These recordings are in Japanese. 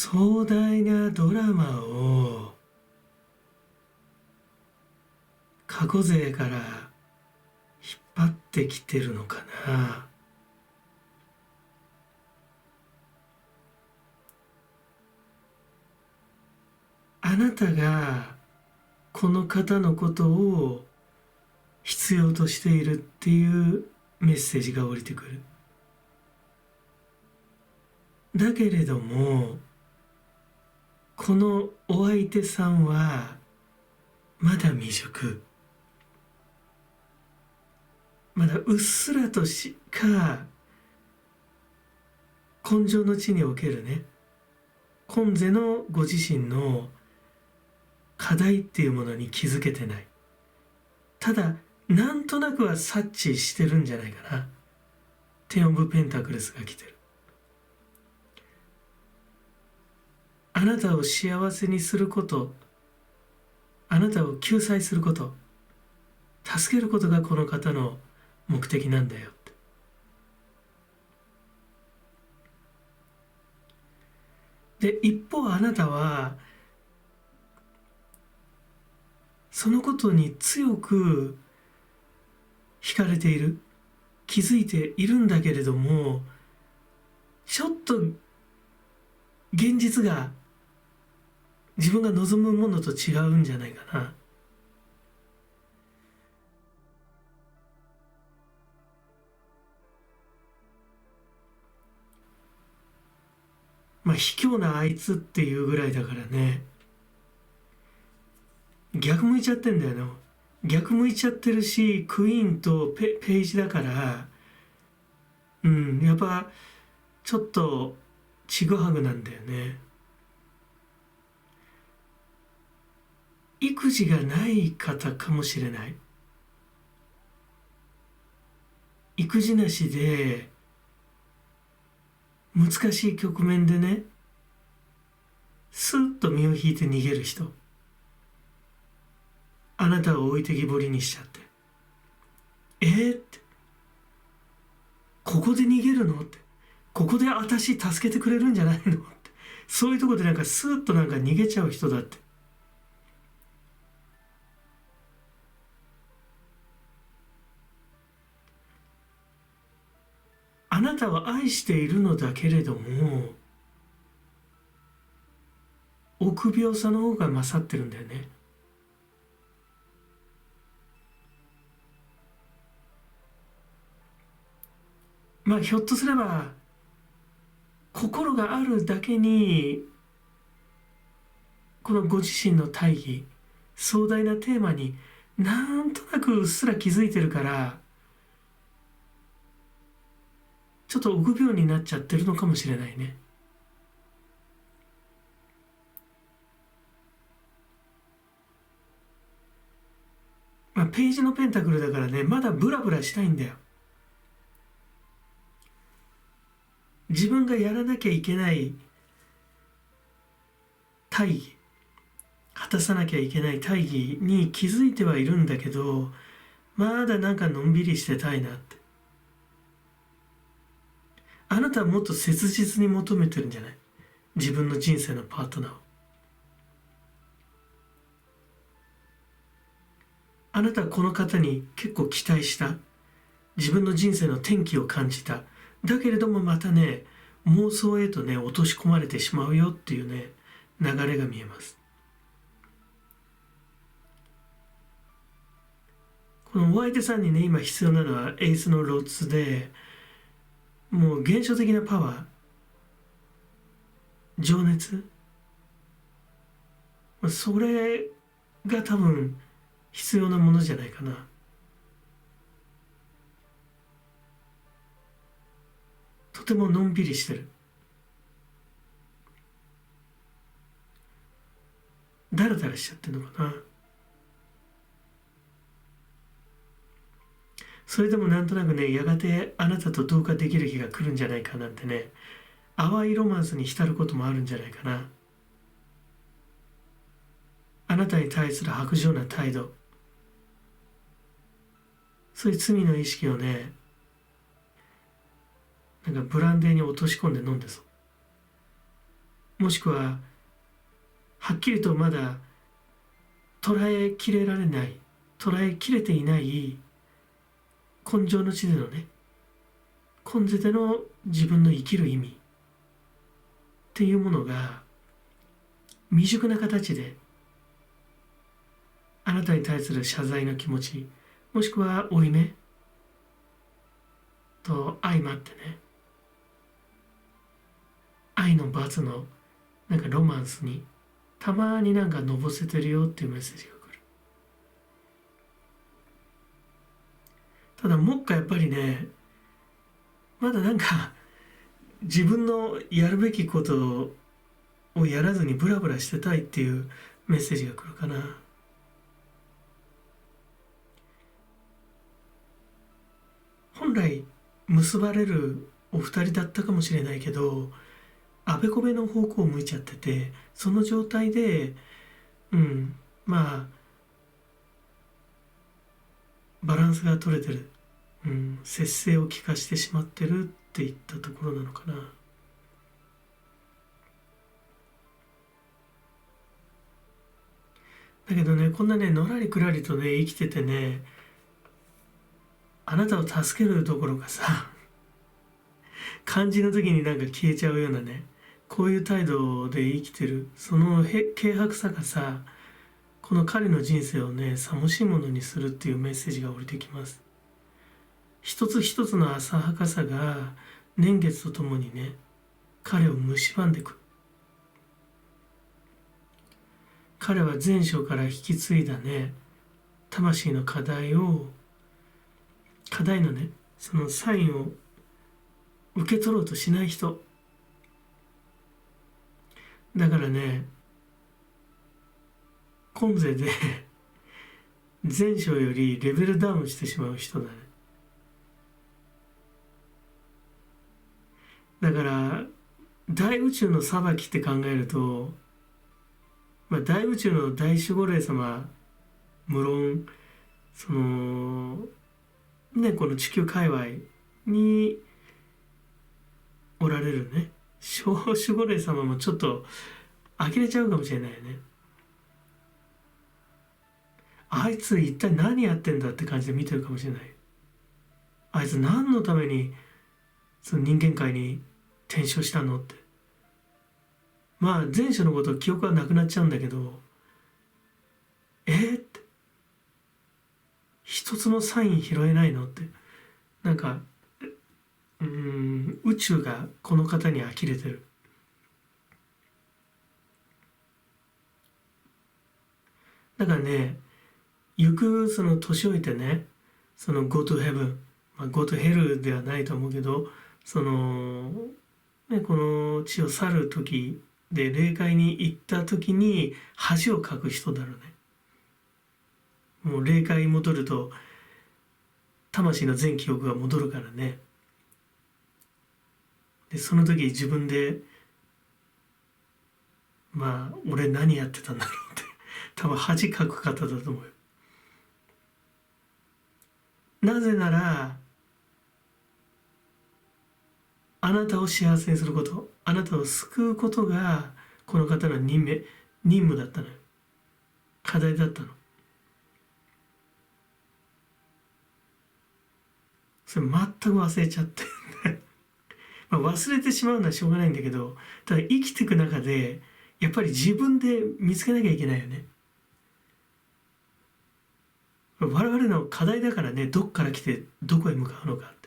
壮大なドラマを過去勢から引っ張ってきてるのかな。あなたがこの方のことを必要としているっていうメッセージが降りてくる。だけれどもこのお相手さんはまだ未熟、まだうっすらとしか根性の地におけるね、今世のご自身の課題っていうものに気づけてない。ただなんとなくは察知してるんじゃないかな。テンオブペンタクルスが来てる。あなたを幸せにすること、あなたを救済すること、助けることがこの方の目的なんだよって。で、一方あなたはそのことに強く惹かれている、気づいているんだけれども、ちょっと現実が自分が望むものと違うんじゃないかな。まあ卑怯なあいつっていうぐらいだからね、逆向いちゃってんだよね。逆向いちゃってるし、クイーンとページだから、やっぱちょっとちぐはぐなんだよね。育児がない方かもしれない。育児なしで難しい局面でね、スーッと身を引いて逃げる人、あなたを置いてきぼりにしちゃって、ってここで逃げるのって、ここで私助けてくれるんじゃないのって、そういうとこでなんかスーッとなんか逃げちゃう人だって。あなたは愛しているのだけれども、臆病さの方が勝ってるんだよね。まあひょっとすれば心があるだけにこのご自身の大義、壮大なテーマになんとなくうっすら気づいてるから、ちょっと臆病になっちゃってるのかもしれないね。まあページのペンタクルだからね、まだブラブラしたいんだよ。自分がやらなきゃいけない大義、果たさなきゃいけない大義に気づいてはいるんだけど、まだなんかのんびりしてたいなって。あなたはもっと切実に求めてるんじゃない？自分の人生のパートナーを。あなたはこの方に結構期待した。自分の人生の転機を感じた。だけれどもまたね、妄想へとね、落とし込まれてしまうよっていうね、流れが見えます。このお相手さんにね、今必要なのはエースのロッツで、もう現象的なパワー、情熱、それが多分必要なものじゃないかな。とてものんびりしてる。ダラダラしちゃってるのかな。それでもなんとなくね、やがてあなたと同化できる日が来るんじゃないかなんてね、淡いロマンスに浸ることもあるんじゃないかな。あなたに対する薄情な態度、そういう罪の意識をね、なんかブランデーに落とし込んで飲んでそう。もしくははっきりとまだ捉えきれられない、捉えきれていない根性の地でのね、根世での自分の生きる意味っていうものが未熟な形であなたに対する謝罪の気持ち、もしくは負い目と相まってね、愛の罰のなんかロマンスにたまになんかのぼせてるよっていうメッセージが来る。ただもっかやっぱりね、まだなんか自分のやるべきことをやらずにブラブラしてたいっていうメッセージが来るかな。本来結ばれるお二人だったかもしれないけど、あべこべの方向を向いちゃってて、その状態でまあバランスが取れてる、節制を利かしてしまってるっていったところなのかな。だけどね、こんなねのらりくらりとね生きててね、あなたを助けるどころかさ、肝心の時になんか消えちゃうようなね、こういう態度で生きてるその軽薄さがさ、この彼の人生をね寂しいものにするっていうメッセージが降りてきます。一つ一つの浅はかさが年月とともにね彼を蝕んでいく。彼は前章から引き継いだね魂の課題のねそのサインを受け取ろうとしない人だからね、今世で前章よりレベルダウンしてしまう人だね。だから大宇宙の裁きって考えると、大宇宙の大守護霊様、無論そのねこの地球界隈におられるね小守護霊様もちょっと呆れちゃうかもしれないよね。あいつ一体何やってんだって感じで見てるかもしれない。あいつ何のためにその人間界に転生したのって。まあ前世のこと記憶はなくなっちゃうんだけど、って一つのサイン拾えないのって、なんか宇宙がこの方に呆れてる。だからね、行くその年老いてね、その go to heaven、go to hell ではないと思うけど、そのねこの地を去る時で霊界に行った時に恥をかく人だろうね。もう霊界に戻ると魂の全記憶が戻るからね。でその時自分で俺何やってたんだろうって多分恥かく方だと思うよ。なぜならあなたを幸せにすること、あなたを救うことがこの方の任務だったのよ。課題だったの。それ全く忘れちゃって忘れてしまうのはしょうがないんだけど、ただ生きていく中でやっぱり自分で見つけなきゃいけないよね。我々の課題だからね、どっから来てどこへ向かうのかって。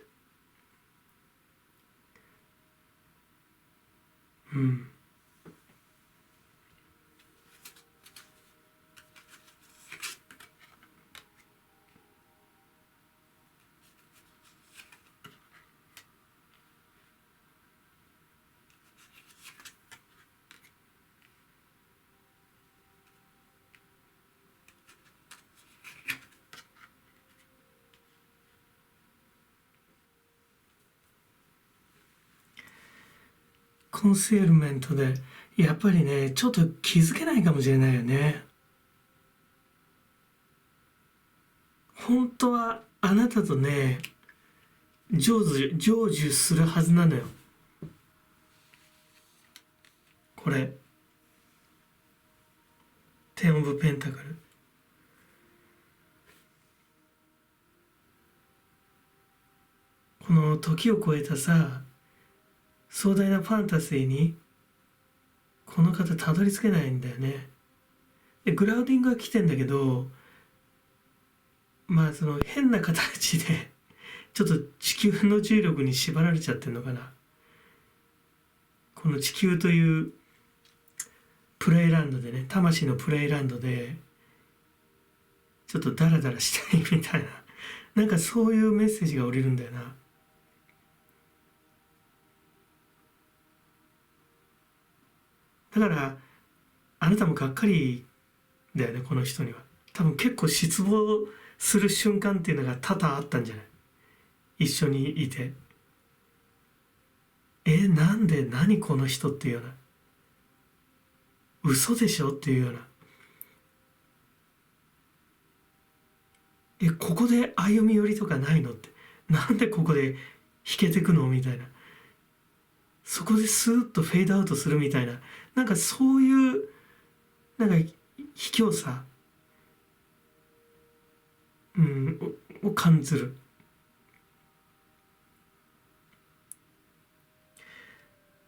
コンセールメントでやっぱりねちょっと気づけないかもしれないよね。本当はあなたとね成就するはずなのよ。これテンオブペンタクル。この時を超えたさ、壮大なファンタジーにこの方たどり着けないんだよね。でグラウディングは来てんだけど、まあその変な形でちょっと地球の重力に縛られちゃってんのかな。この地球というプレイランドでね、魂のプレイランドでちょっとダラダラしたいみたいな、なんかそういうメッセージが降りるんだよな。だからあなたもがっかりだよね、この人には。多分結構失望する瞬間っていうのが多々あったんじゃない？一緒にいて、なんで、何この人っていうような、嘘でしょっていうような、ここで歩み寄りとかないのって、なんでここで引けてくのみたいな、そこでスーッとフェードアウトするみたいな、なんかそういうなんか卑怯さ、を感じる。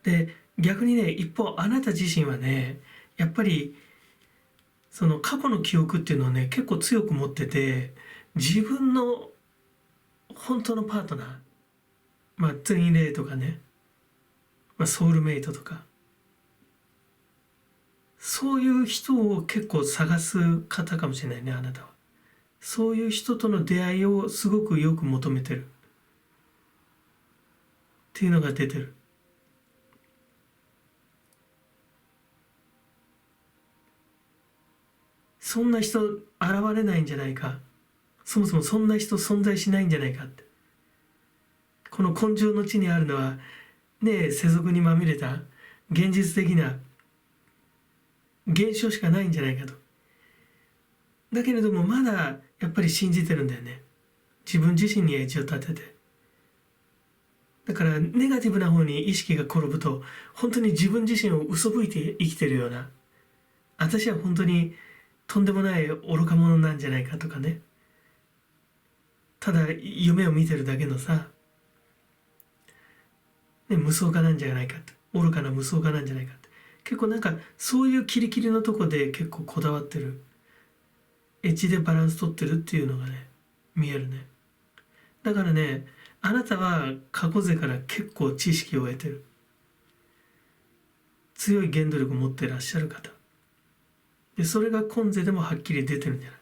で逆にね、一方あなた自身はね、やっぱりその過去の記憶っていうのをね結構強く持ってて、自分の本当のパートナー、まあツインレイとかね、まあ、ソウルメイトとか、そういう人を結構探す方かもしれないね、あなたは。そういう人との出会いをすごくよく求めてるっていうのが出てる。そんな人現れないんじゃないか、そもそもそんな人存在しないんじゃないかって。この根性の地にあるのはね、世俗にまみれた現実的な現象しかないんじゃないかと。だけれどもまだやっぱり信じてるんだよね、自分自身にエッジを立てて。だからネガティブな方に意識が転ぶと、本当に自分自身を嘘吹いて生きてるような、私は本当にとんでもない愚か者なんじゃないかとかね、ただ夢を見てるだけのさ、ね、無双家なんじゃないかって、愚かな無双家なんじゃないかって、結構なんかそういうキリキリのとこで結構こだわってる、エッジでバランス取ってるっていうのがね見えるね。だからね、あなたは過去勢から結構知識を得てる、強い原動力を持ってらっしゃる方で、それが今世でもはっきり出てるんじゃない。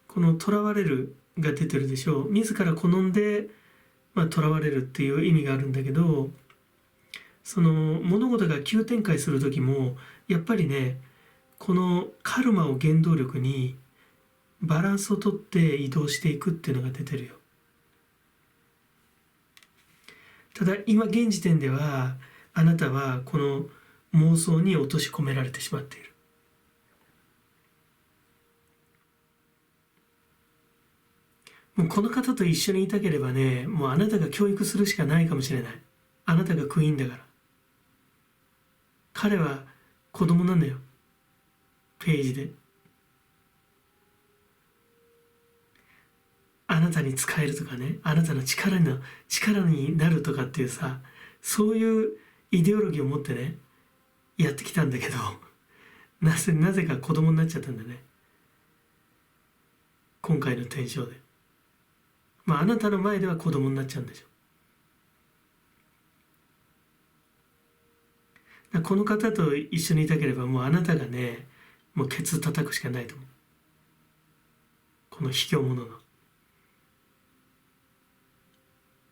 この囚われるが出てるでしょう。自ら好んで囚われるっていう意味があるんだけど、その物事が急展開する時もやっぱりね、このカルマを原動力にバランスをとって移動していくっていうのが出てるよ。ただ今現時点ではあなたはこの妄想に落とし込められてしまっている。もうこの方と一緒にいたければね、もうあなたが教育するしかないかもしれない。あなたがクイーンだから。彼は子供なんだよ、ページで。あなたに使えるとかね、あなたの力になるとかっていうさ、そういうイデオロギーを持ってねやってきたんだけど、なぜか子供になっちゃったんだね、今回の転生で。あなたの前では子供になっちゃうんでしょ。この方と一緒にいたければもうあなたがね、もうケツ叩くしかないと思う、この卑怯者の。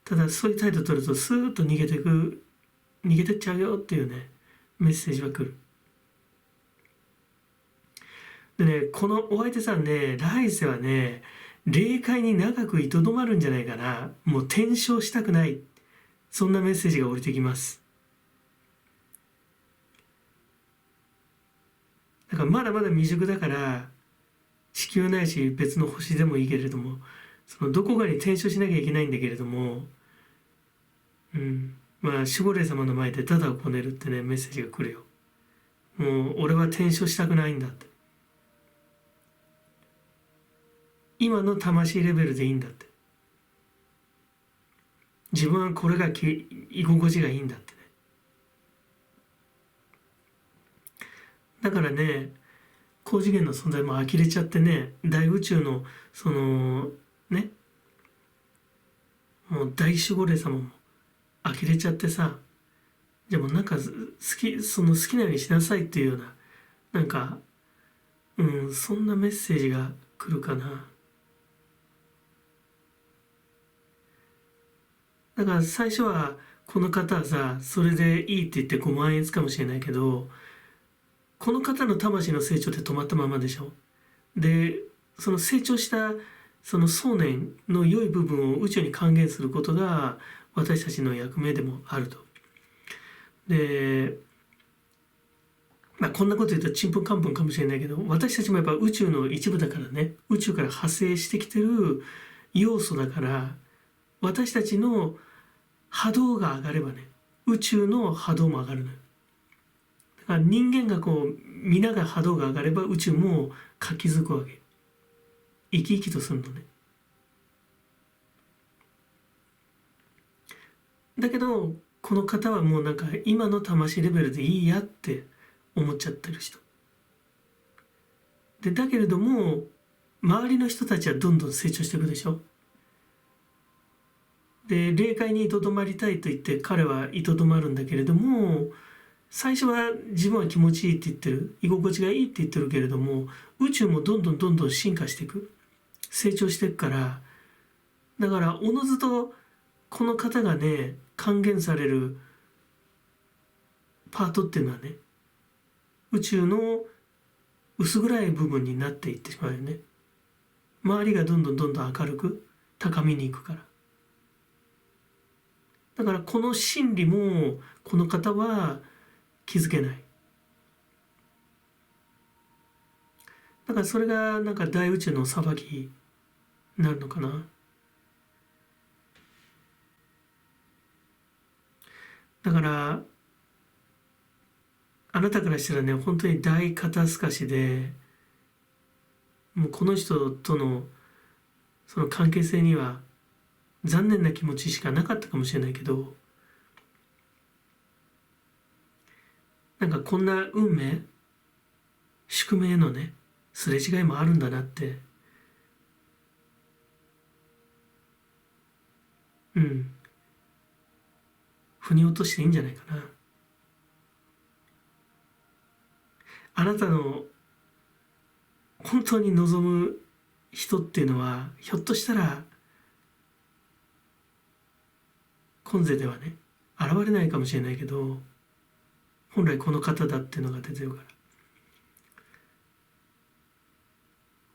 ただそういう態度を取るとスーッと逃げてっちゃうよっていうねメッセージは来る。でね、このお相手さんね、来世はね霊界に長く居とどまるんじゃないかな。もう転生したくない、そんなメッセージが降りてきます。だからまだまだ未熟だから、地球ないし別の星でもいいけれども、そのどこかに転生しなきゃいけないんだけれども、うん、まあ守護霊様の前でダダをこねるってねメッセージが来るよ。もう俺は転生したくないんだって、今の魂レベルでいいんだって、自分はこれが居心地がいいんだってね。だからね、高次元の存在も呆れちゃってね、大宇宙のそのね、もう大守護霊様も呆れちゃってさ、じゃあもうなんかその好きなようにしなさいっていうような、なんか、そんなメッセージが来るかな。だから最初はこの方はさ、それでいいって言って5万円つかもしれないけど、この方の魂の成長って止まったままでしょ。で、その成長したその想念の良い部分を宇宙に還元することが私たちの役目でもあると。で、まあこんなこと言うとちんぷんかんぷんかもしれないけど、私たちもやっぱ宇宙の一部だからね、宇宙から派生してきてる要素だから、私たちの波動が上がればね、宇宙の波動も上がるのよ。だから人間がこう皆が波動が上がれば宇宙も活気づくわけ。生き生きとするのね。だけどこの方はもうなんか今の魂レベルでいいやって思っちゃってる人で、だけれども周りの人たちはどんどん成長していくでしょ。で、霊界にとどまりたいと言って彼はいとどまるんだけれども、最初は自分は気持ちいいって言ってる、居心地がいいって言ってるけれども、宇宙もどんどんどんどん進化していく、成長していくから、だからおのずとこの方がね還元されるパートっていうのはね、宇宙の薄暗い部分になっていってしまうよね。周りがどんどんどんどん明るく高みに行くから。だからこの真理もこの方は気づけない。だからそれがなんか大宇宙の裁きになるのかな。だからあなたからしたらね、本当に大肩透かしで、もうこの人とのその関係性には残念な気持ちしかなかったかもしれないけど、なんかこんな運命、宿命のねすれ違いもあるんだなって、腑に落としていいんじゃないかな。あなたの本当に望む人っていうのはひょっとしたら今世ではね現れないかもしれないけど、本来この方だっていうのが出てるか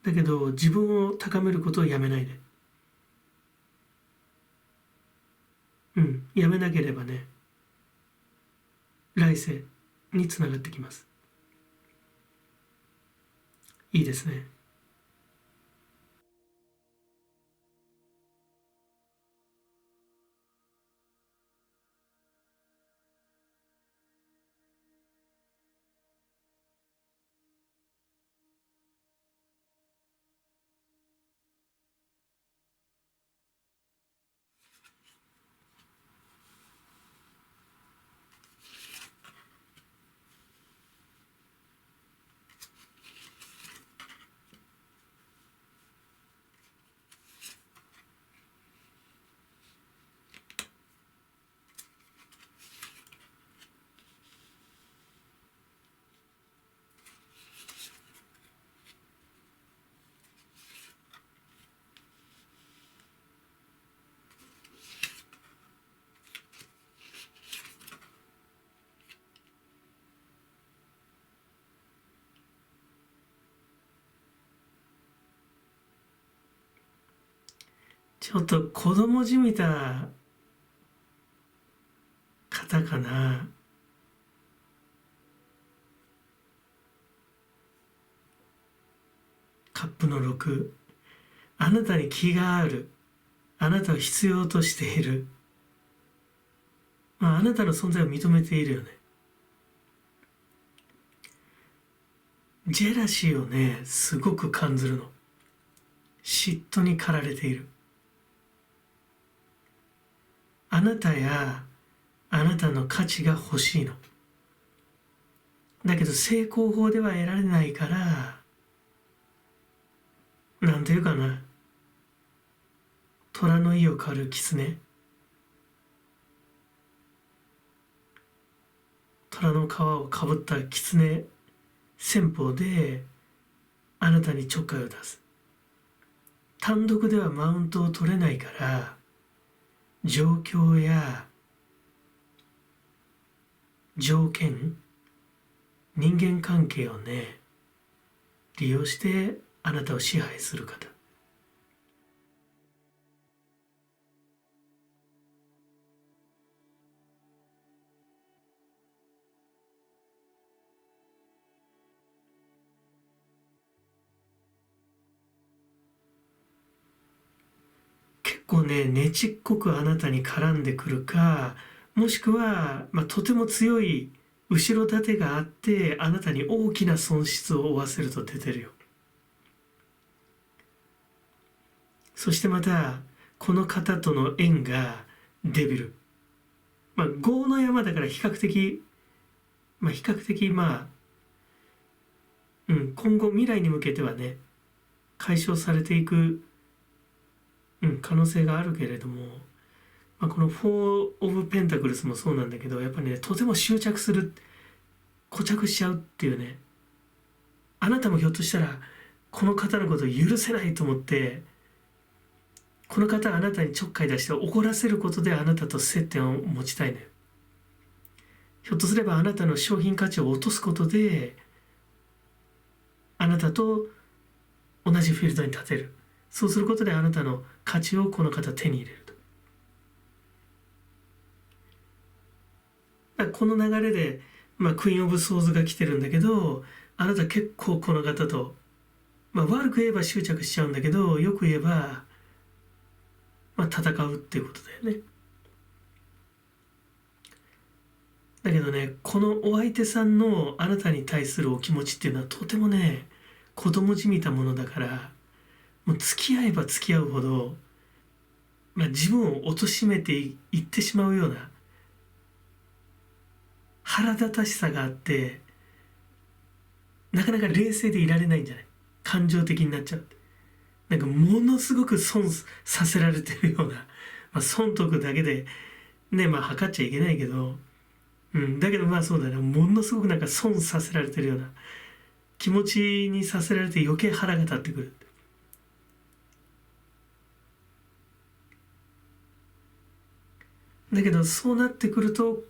ら。だけど自分を高めることをやめないで。やめなければね、来世につながってきます。いいですね。ちょっと子供じみた方かな。カップの6、あなたに気がある、あなたを必要としている。まあ、あなたの存在を認めているよね。ジェラシーをね、すごく感じるの。嫉妬に駆られている。あなたやあなたの価値が欲しいの。だけど成功法では得られないから、なんていうかな、虎の意を狩る狐、虎の皮をかぶった狐戦法であなたにちょっかいを出す。単独ではマウントを取れないから、状況や条件、人間関係をね、利用してあなたを支配する方。結構ね、ねちっこくあなたに絡んでくるか、もしくは、とても強い後ろ盾があってあなたに大きな損失を負わせると出てるよ。そしてまたこの方との縁がデビル、業の山だから比較的今後未来に向けてはね解消されていく、可能性があるけれども、この4 of Pentacles もそうなんだけど、やっぱりねとても執着する、固着しちゃうっていうね。あなたもひょっとしたらこの方のことを許せないと思って、この方はあなたにちょっかい出して怒らせることであなたと接点を持ちたいね。ひょっとすればあなたの商品価値を落とすことであなたと同じフィールドに立てる。そうすることであなたの価値をこの方手に入れると。この流れで、クイーン・オブ・ソーズが来てるんだけど、あなた結構この方と、悪く言えば執着しちゃうんだけど、よく言えば、戦うっていうことだよね。だけどね、このお相手さんのあなたに対するお気持ちっていうのはとてもね、子供じみたものだから、もう付き合えば付き合うほど、自分を貶めていってしまうような腹立たしさがあって、なかなか冷静でいられないんじゃない？感情的になっちゃう。なんかものすごく損させられてるような、損得だけでね、測っちゃいけないけど、だけどそうだね、ものすごくなんか損させられてるような気持ちにさせられて余計腹が立ってくる。だけどそうなってくると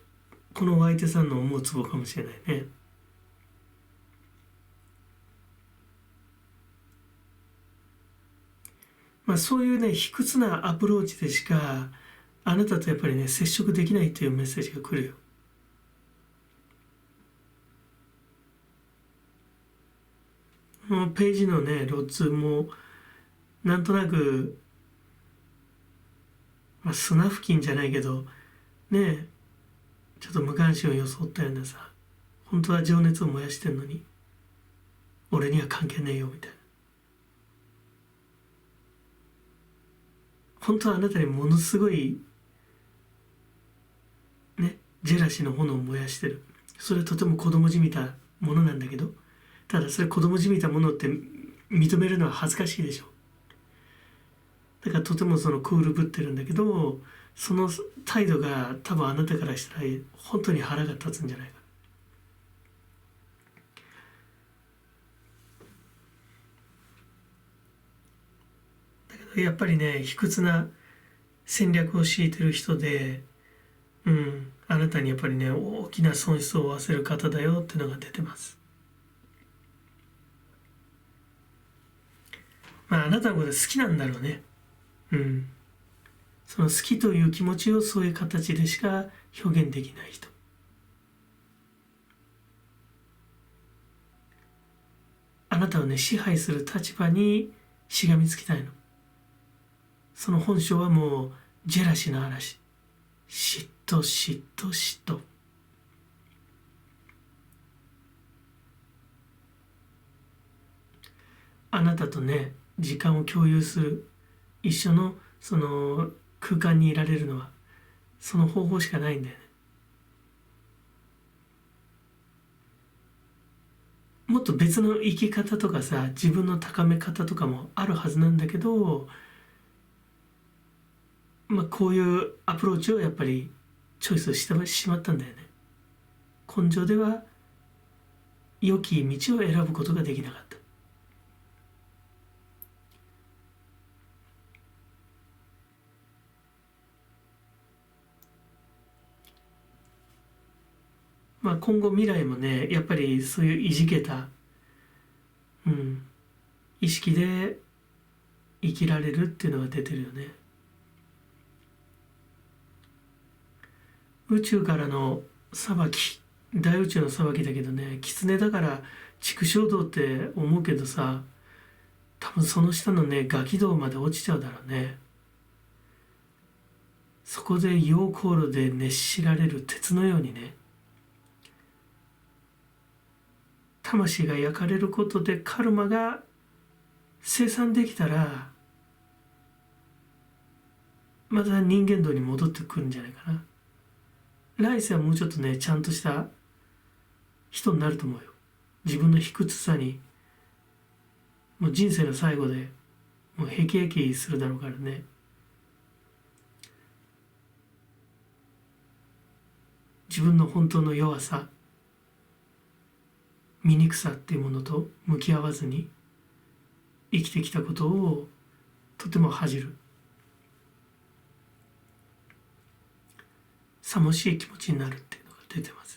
このお相手さんの思うツボかもしれないね。そういうね卑屈なアプローチでしかあなたとやっぱりね接触できないというメッセージが来るよ。もうページのねロッツもなんとなく、砂付近じゃないけどね、ちょっと無関心を装ったようなさ、本当は情熱を燃やしてんのに俺には関係ねえよみたいな。本当はあなたにものすごいねジェラシーの炎を燃やしてる。それはとても子供じみたものなんだけど、ただそれ子供じみたものって認めるのは恥ずかしいでしょ。だからとてもそのクールぶってるんだけど、その態度が多分あなたからしたら本当に腹が立つんじゃないか。だけどやっぱりね卑屈な戦略を敷いてる人で、あなたにやっぱりね大きな損失を負わせる方だよっていうのが出てます。あなたのこと好きなんだろうね。その好きという気持ちをそういう形でしか表現できない人。あなたをね支配する立場にしがみつきたいの。その本性はもうジェラシーの嵐、嫉としとしと。あなたとね、時間を共有する、一緒のその空間にいられるのはその方法しかないんだよね。もっと別の生き方とかさ、自分の高め方とかもあるはずなんだけど、こういうアプローチをやっぱりチョイスしてしまったんだよね。根性では良き道を選ぶことができなかった。今後未来もね、やっぱりそういういじけた、意識で生きられるっていうのが出てるよね。宇宙からの裁き、大宇宙の裁きだけどね、狐だから畜生道って思うけどさ、多分その下のね、ガキ道まで落ちちゃうだろうね。そこで溶鉱炉で熱しられる鉄のようにね、魂が焼かれることでカルマが生産できたら、また人間道に戻ってくるんじゃないかな。来世はもうちょっとね、ちゃんとした人になると思うよ。自分の卑屈さに、もう人生の最後でもうへきへきするだろうからね。自分の本当の弱さ、醜さっていうものと向き合わずに生きてきたことをとても恥じる、さもしい気持ちになるっていうのが出てます。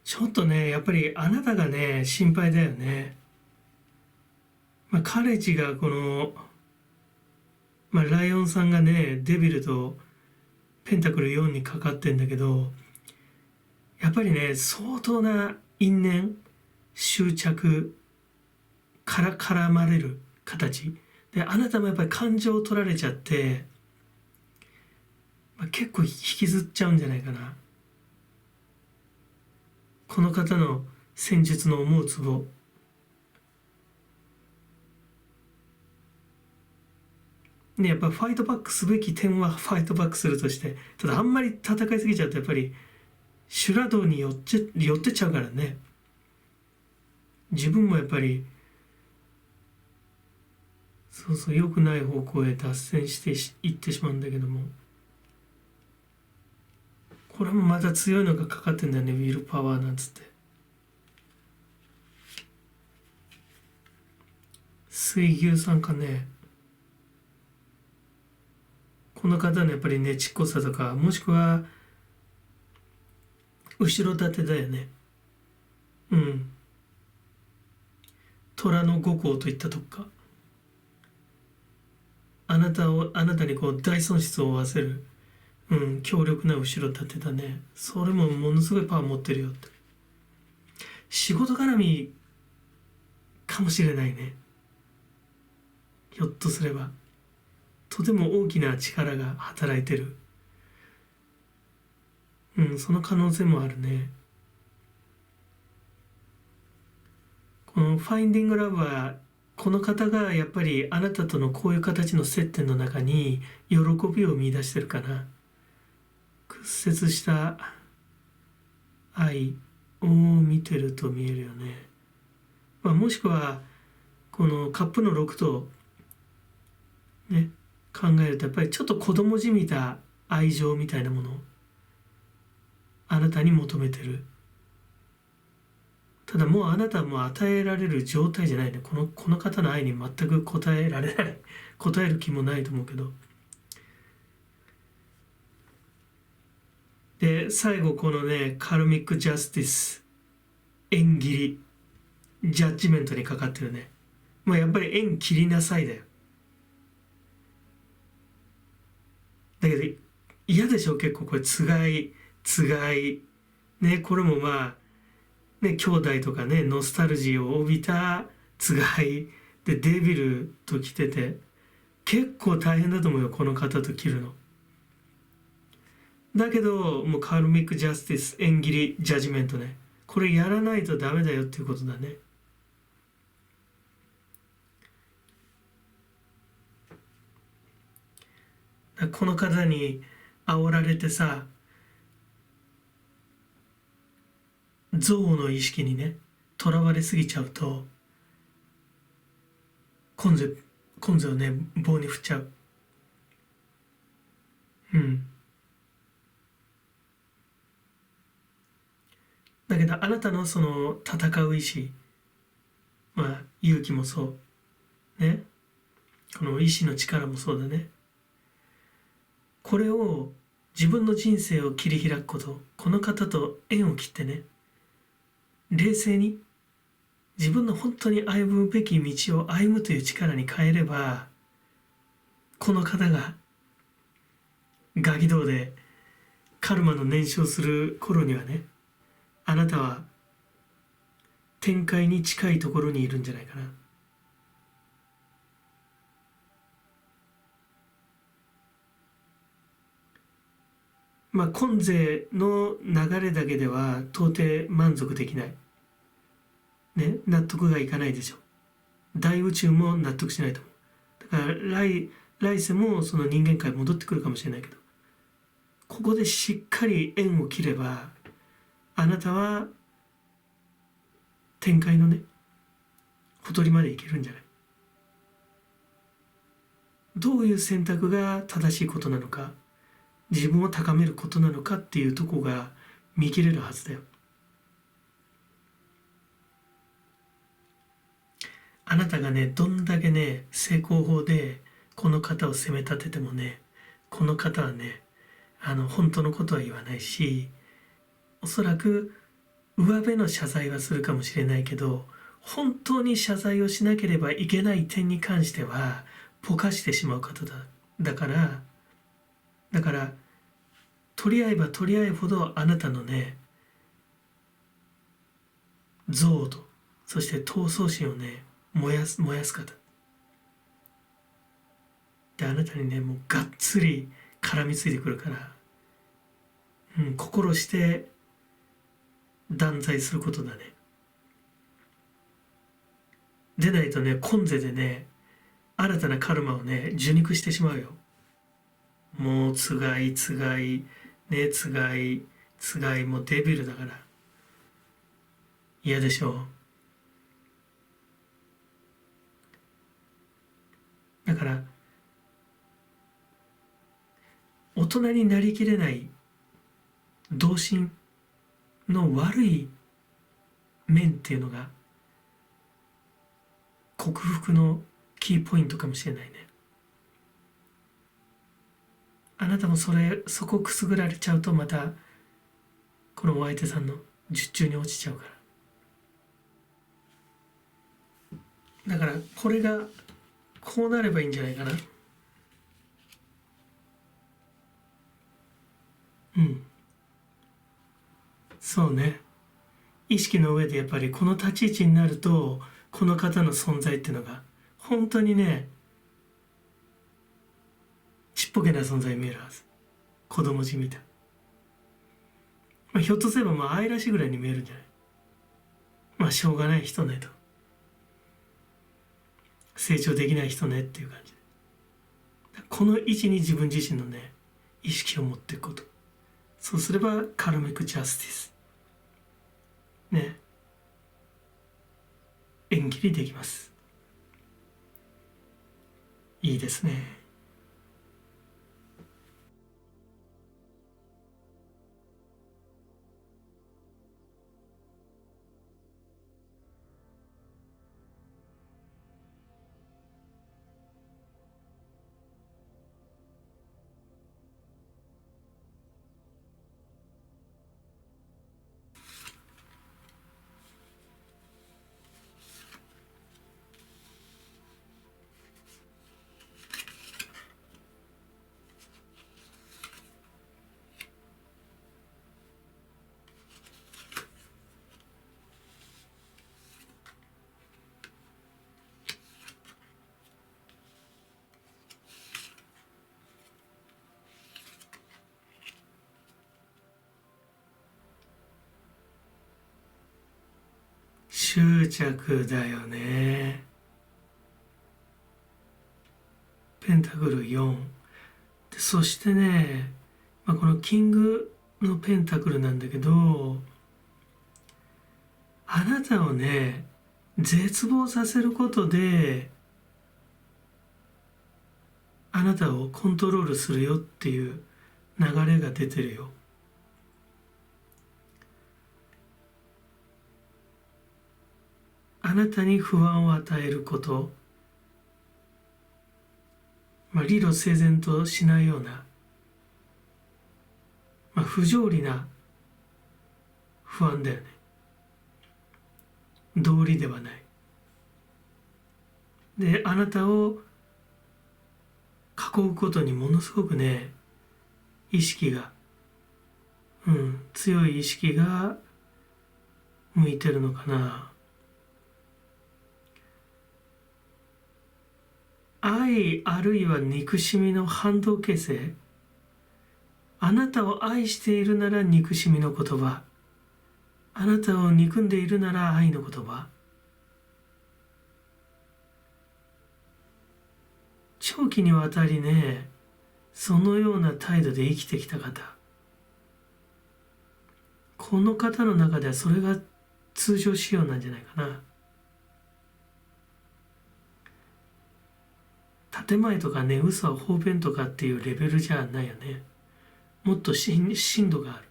ちょっとね、やっぱりあなたがね、心配だよね。カレッジがこの、ライオンさんがね、デビルとペンタクル4にかかってんだけど、やっぱりね、相当な因縁、執着から絡まれる形で、あなたもやっぱり感情を取られちゃって、結構引きずっちゃうんじゃないかな。この方の戦術の思うツボ、ね、やっぱファイトバックすべき点はファイトバックするとして、ただあんまり戦いすぎちゃうとやっぱり修羅道に寄ってっちゃうからね。自分もやっぱりそう良くない方向へ脱線していってしまうんだけども、これもまた強いのがかかってんだよね、ウィルパワーなんつって。水牛さんかね。この方のやっぱりねちっこさとか、もしくは後ろ盾だよね。虎の五行といったとこか。あなたにこう大損失を負わせる、強力な後ろ盾だね。それもものすごいパワー持ってるよって。仕事絡みかもしれないね。ひょっとすればとても大きな力が働いてる。その可能性もあるね。このファインディングラブは、この方がやっぱりあなたとのこういう形の接点の中に喜びを見出してるかな。屈折した愛を見てると見えるよね。もしくはこのカップの6とね考えると、やっぱりちょっと子供じみた愛情みたいなものをあなたに求めてる。ただもうあなたはもう与えられる状態じゃないね。この方の愛に全く応えられない答える気もないと思うけど。で最後このねカルミックジャスティス、縁切り、ジャッジメントにかかってるね。まあやっぱり縁切りなさいだよ。だけど嫌でしょ結構これつがいね、これもまあね兄弟とかねノスタルジーを帯びたつがいでデビルと来てて結構大変だと思うよこの方と切るの。だけどもうカルミックジャスティス、縁切り、ジャッジメントね、これやらないとダメだよっていうことだね。この方に煽られてさ、憎悪の意識にねとらわれすぎちゃうとコンゼをね棒に振っちゃう。だけどあなたのその戦う意志、まあ勇気もそうね、この意志の力もそうだね。これを自分の人生を切り開くこと、この方と縁を切ってね、冷静に自分の本当に歩むべき道を歩むという力に変えれば、この方がガキ道でカルマの燃焼する頃にはね、あなたは天界に近いところにいるんじゃないかな。まあ今世の流れだけでは到底満足できないね、納得がいかないでしょ。大宇宙も納得しないと思う。だから来世もその人間界戻ってくるかもしれないけど、ここでしっかり縁を切ればあなたは天界のねほとりまで行けるんじゃない。どういう選択が正しいことなのか、自分を高めることなのかっていうとこが見切れるはずだよ。あなたがねどんだけね成功法でこの方を責め立ててもね、この方はね本当のことは言わないし、おそらく上辺の謝罪はするかもしれないけど、本当に謝罪をしなければいけない点に関してはぼかしてしまう方だから取り合えば取り合えほどあなたのね憎悪とそして闘争心をね燃やす方で、あなたにねもうがっつり絡みついてくるから、心して断罪することだね。でないとね今世でね新たなカルマをね受肉してしまうよ。もうつがいね、つがいもうデビルだから嫌でしょう。だから大人になりきれない同心の悪い面っていうのが克服のキーポイントかもしれないね。あなたもそこくすぐられちゃうとまたこのお相手さんの術中に落ちちゃうから。だからこれがこうなればいいんじゃないかな。そうね。意識の上でやっぱりこの立ち位置になるとこの方の存在っていうのが本当にねちっぽけな存在に見えるはず。子供じみたい、ひょっとすれば愛らしいぐらいに見えるんじゃない。しょうがない人ねと、成長できない人ねっていう感じ。この位置に自分自身のね意識を持っていくこと、そうすればカルミックジャスティスね縁切りできます。いいですね。執着だよね。ペンタクル4で、そしてね、このキングのペンタクルなんだけど、あなたをね絶望させることであなたをコントロールするよっていう流れが出てるよ。あなたに不安を与えること、理路整然としないような、不条理な不安だよね。道理ではない。で、あなたを囲うことにものすごくね、意識が、強い意識が向いてるのかな。愛あるいは憎しみの反動形成。あなたを愛しているなら憎しみの言葉、あなたを憎んでいるなら愛の言葉。長期にわたりね、そのような態度で生きてきた方、この方の中ではそれが通常仕様なんじゃないかな。建前とかね、嘘は方便とかっていうレベルじゃないよね。もっと深度がある。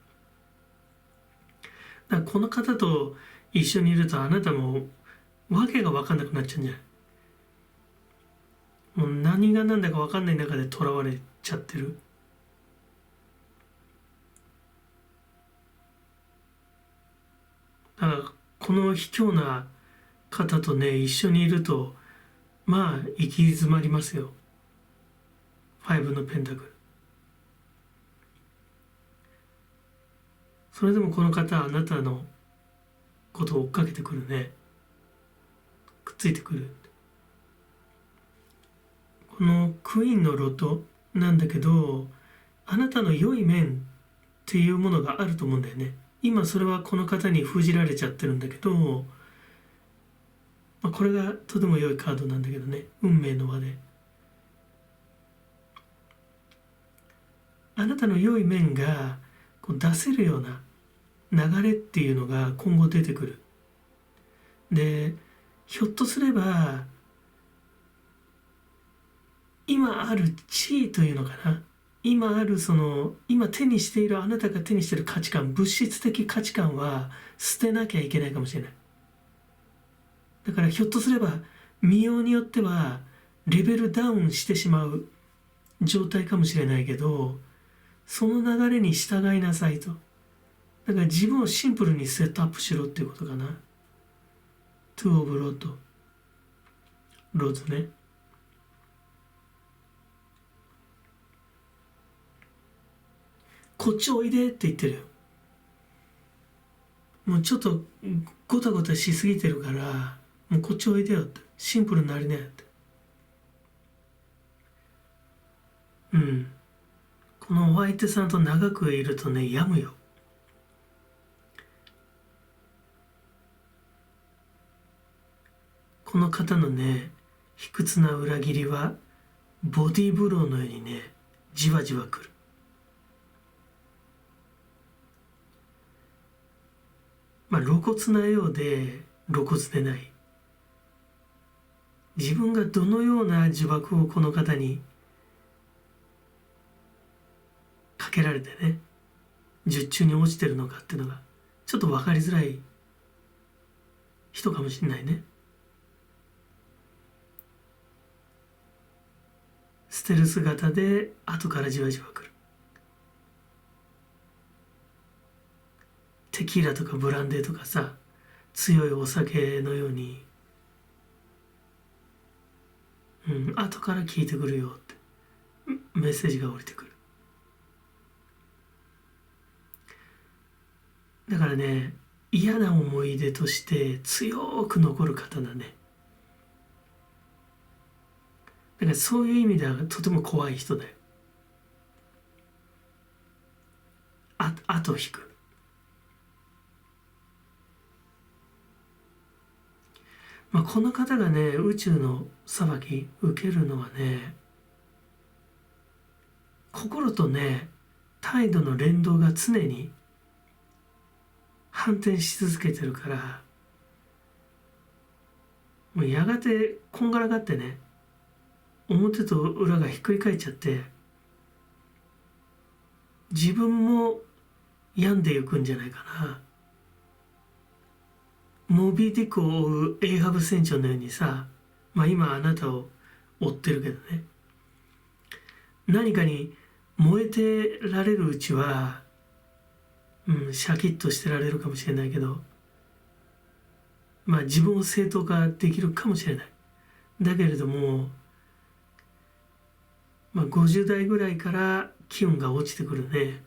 だからこの方と一緒にいるとあなたもわけが分かんなくなっちゃうんじゃない。もう何が何だか分かんない中でとらわれちゃってる。だからこの卑怯な方とね一緒にいると行き詰まりますよ。5のペンタクル。それでもこの方はあなたのことを追っかけてくるね。くっついてくる。このクイーンのロトなんだけど、あなたの良い面っていうものがあると思うんだよね。今それはこの方に封じられちゃってるんだけど、これがとても良いカードなんだけどね。運命の輪であなたの良い面がこう出せるような流れっていうのが今後出てくる。で、ひょっとすれば今ある地位というのかな、今ある今手にしている、あなたが手にしている価値観、物質的価値観は捨てなきゃいけないかもしれない。だからひょっとすれば見ようによってはレベルダウンしてしまう状態かもしれないけど、その流れに従いなさいと。だから自分をシンプルにセットアップしろっていうことかな。トゥオブロッド、ローズね。こっちおいでって言ってるよ。もうちょっとゴタゴタしすぎてるから、もうこっちおいでよって。シンプルになりなよって。このお相手さんと長くいるとね、病むよ。この方のね、卑屈な裏切りはボディーブローのようにね、じわじわくる。露骨なようで露骨でない。自分がどのような呪縛をこの方にかけられてね、術中に落ちてるのかっていうのがちょっと分かりづらい人かもしれないね。ステルス型で後からじわじわくる。テキーラとかブランデーとかさ、強いお酒のように、後から聞いてくるよってメッセージが降りてくる。だからね、嫌な思い出として強く残る方だね。だからそういう意味ではとても怖い人だよ。後引く。この方がね宇宙の裁き受けるのはね、心とね態度の連動が常に反転し続けてるから、もうやがてこんがらがってね、表と裏がひっくり返っちゃって、自分も病んでいくんじゃないかな。モビーディックを追うエイハブ船長のようにさ、今あなたを追ってるけどね、何かに燃えてられるうちは、シャキッとしてられるかもしれないけど、自分を正当化できるかもしれない。だけれども、50代ぐらいから気温が落ちてくるね。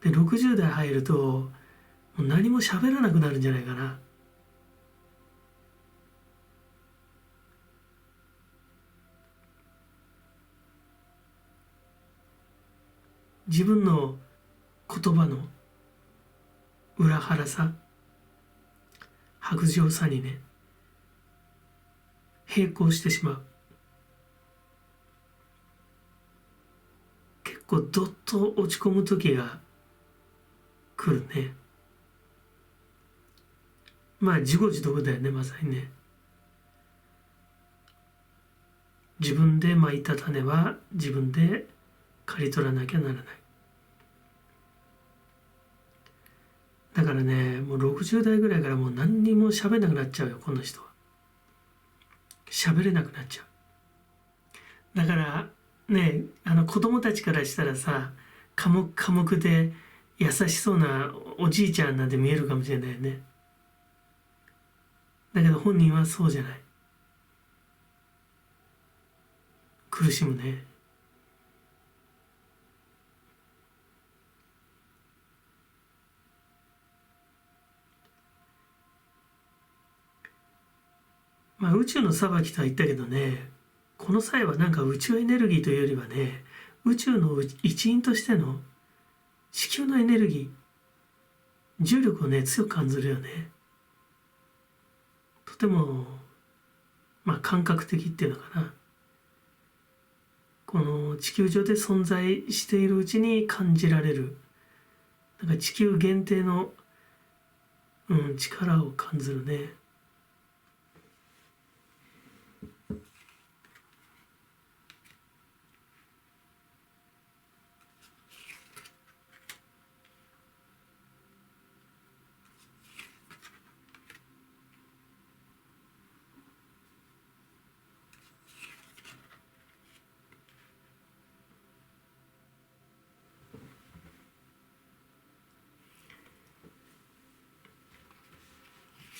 で、60代入ると、もう何も喋らなくなるんじゃないかな。自分の言葉の裏腹さ、薄情さにね、並行してしまう。結構どっと落ち込む時が来るね。自業自得だよね、まさにね。自分で蒔いた種は自分で刈り取らなきゃならない。だからね、もう60代ぐらいからもう何にも喋れなくなっちゃうよ、この人は。喋れなくなっちゃう。だからね、子供たちからしたらさ、寡黙で優しそうなおじいちゃんなんて見えるかもしれないよね。だけど本人はそうじゃない。苦しむね。宇宙の裁きとは言ったけどね、この際はなんか宇宙エネルギーというよりはね、宇宙の一員としての地球のエネルギー、重力をね強く感じるよね。とても感覚的っていうのかな。この地球上で存在しているうちに感じられる、なんか地球限定の、力を感じるね。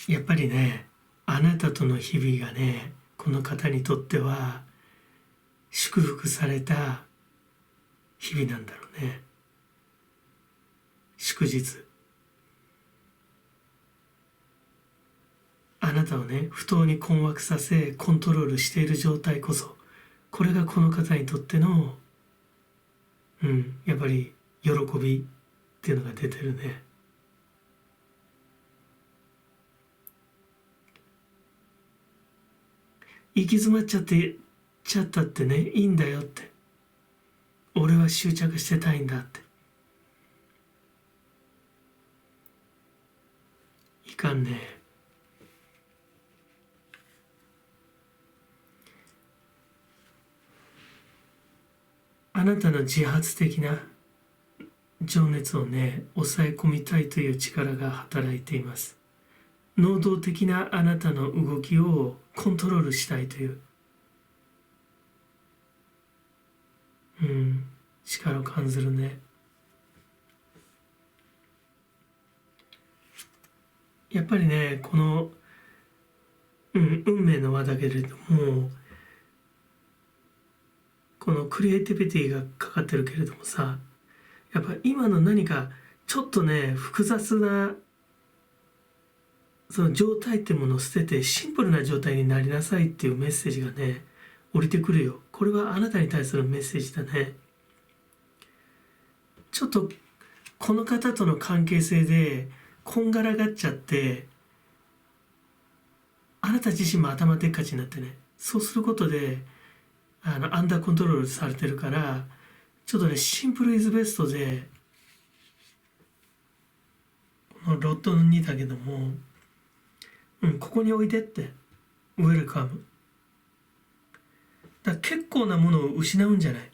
やっぱりね、あなたとの日々がね、この方にとっては祝福された日々なんだろうね。祝日。あなたをね、不当に困惑させコントロールしている状態こそ、これがこの方にとってのやっぱり喜びっていうのが出てるね。行き詰まっちゃったってね、いいんだよって。俺は執着してたいんだって。いかんね。あなたの自発的な情熱をね、抑え込みたいという力が働いています。能動的なあなたの動きをコントロールしたいという、力を感じるね。やっぱりね、この、運命の輪だけれども、このクリエイティビティがかかってるけれどもさ、やっぱ今の何かちょっとね複雑なその状態っていうものを捨ててシンプルな状態になりなさいっていうメッセージがね降りてくるよ。これはあなたに対するメッセージだね。ちょっとこの方との関係性でこんがらがっちゃってあなた自身も頭でっかちになってね、そうすることでアンダーコントロールされてるから、ちょっとねシンプルイズベストで、このロットの2だけども、ここに置いてって、ウェルカム。だから結構なものを失うんじゃない。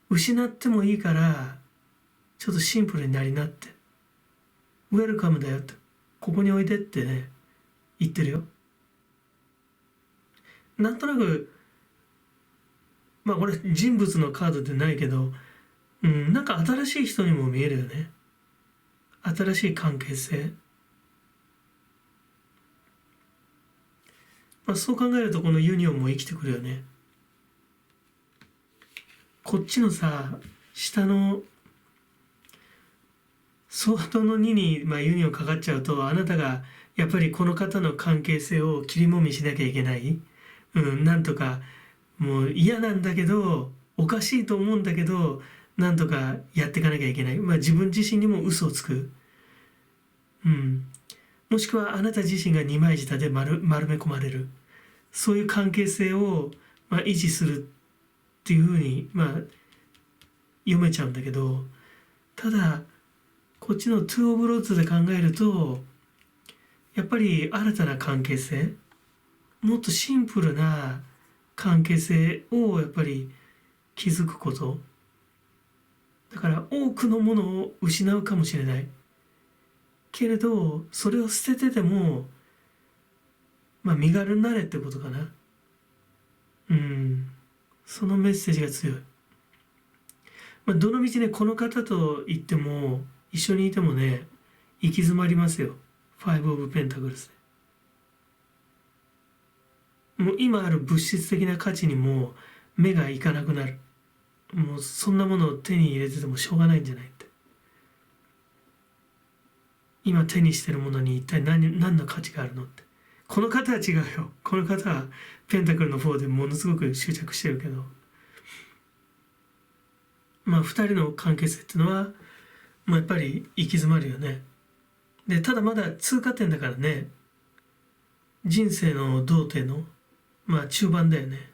失ってもいいからちょっとシンプルになりなって、ウェルカムだよって、ここに置いてってね言ってるよ。なんとなくまあこれ人物のカードでないけど、なんか新しい人にも見えるよね。新しい関係性。まあ、そう考えるとこのユニオンも生きてくるよね。こっちのさ、下のソードの2に、ユニオンかかっちゃうと、あなたがやっぱりこの方の関係性を切りもみしなきゃいけない。なんとか、もう嫌なんだけど、おかしいと思うんだけど、なんとかやっていかなきゃいけない。自分自身にも嘘をつく。もしくはあなた自身が二枚舌で丸め込まれる。そういう関係性を、維持するっていうふうに、読めちゃうんだけど、ただ、こっちの2オブローズで考えると、やっぱり新たな関係性、もっとシンプルな関係性をやっぱり築くこと。だから多くのものを失うかもしれない。けれど、それを捨ててでも、身軽になれってことかな。そのメッセージが強い。どのみちね、この方と言っても、一緒にいてもね、行き詰まりますよ。5オブペンタクルスで。もう今ある物質的な価値にも目がいかなくなる。もうそんなものを手に入れててもしょうがないんじゃないって。今手にしてるものに一体何の価値があるのって。この方は違うよ。この方はペンタクルの方でものすごく執着してるけど、2人の関係性っていうのは、やっぱり行き詰まるよね。で、ただまだ通過点だからね、人生の童貞の中盤だよね。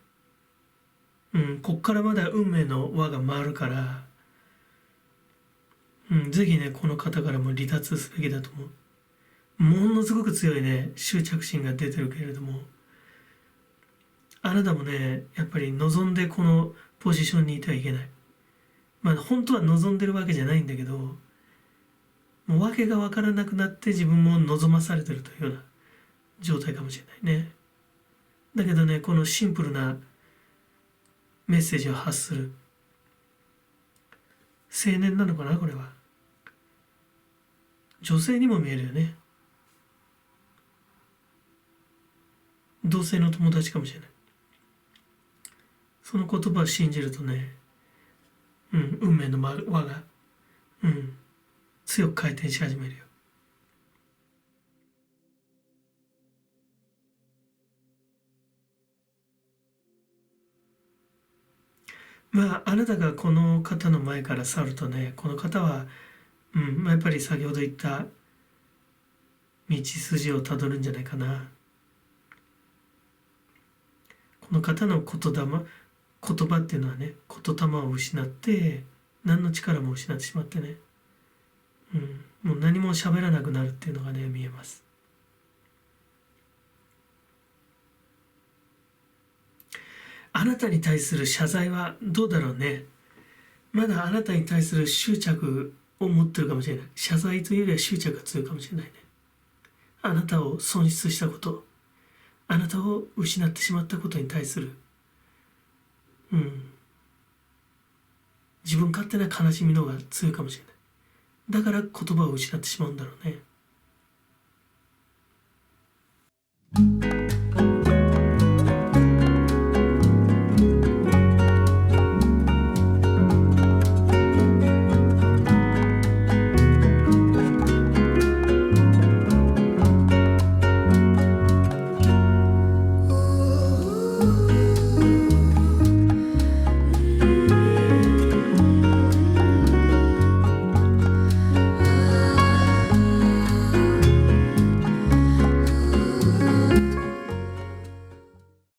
こっからまだ運命の輪が回るから、ぜひね、この方からも離脱すべきだと思う。ものすごく強いね、執着心が出てるけれども、あなたもね、やっぱり望んでこのポジションにいてはいけない。本当は望んでるわけじゃないんだけど、もう訳が分からなくなって自分も望まされてるというような状態かもしれないね。だけどね、このシンプルなメッセージを発する青年なのかな、これは。女性にも見えるよね。同性の友達かもしれない。その言葉を信じるとね、運命の輪が、強く回転し始めるよ。あなたがこの方の前から去るとね、この方は、やっぱり先ほど言った道筋をたどるんじゃないかな。この方の言葉っていうのはね、言霊を失って何の力も失ってしまってね、もう何も喋らなくなるっていうのがね見えます。あなたに対する謝罪はどうだろうね。まだあなたに対する執着を持ってるかもしれない。謝罪というよりは執着が強いかもしれないね。あなたを損失したこと、あなたを失ってしまったことに対する自分勝手な悲しみの方が強いかもしれない。だから言葉を失ってしまうんだろうね。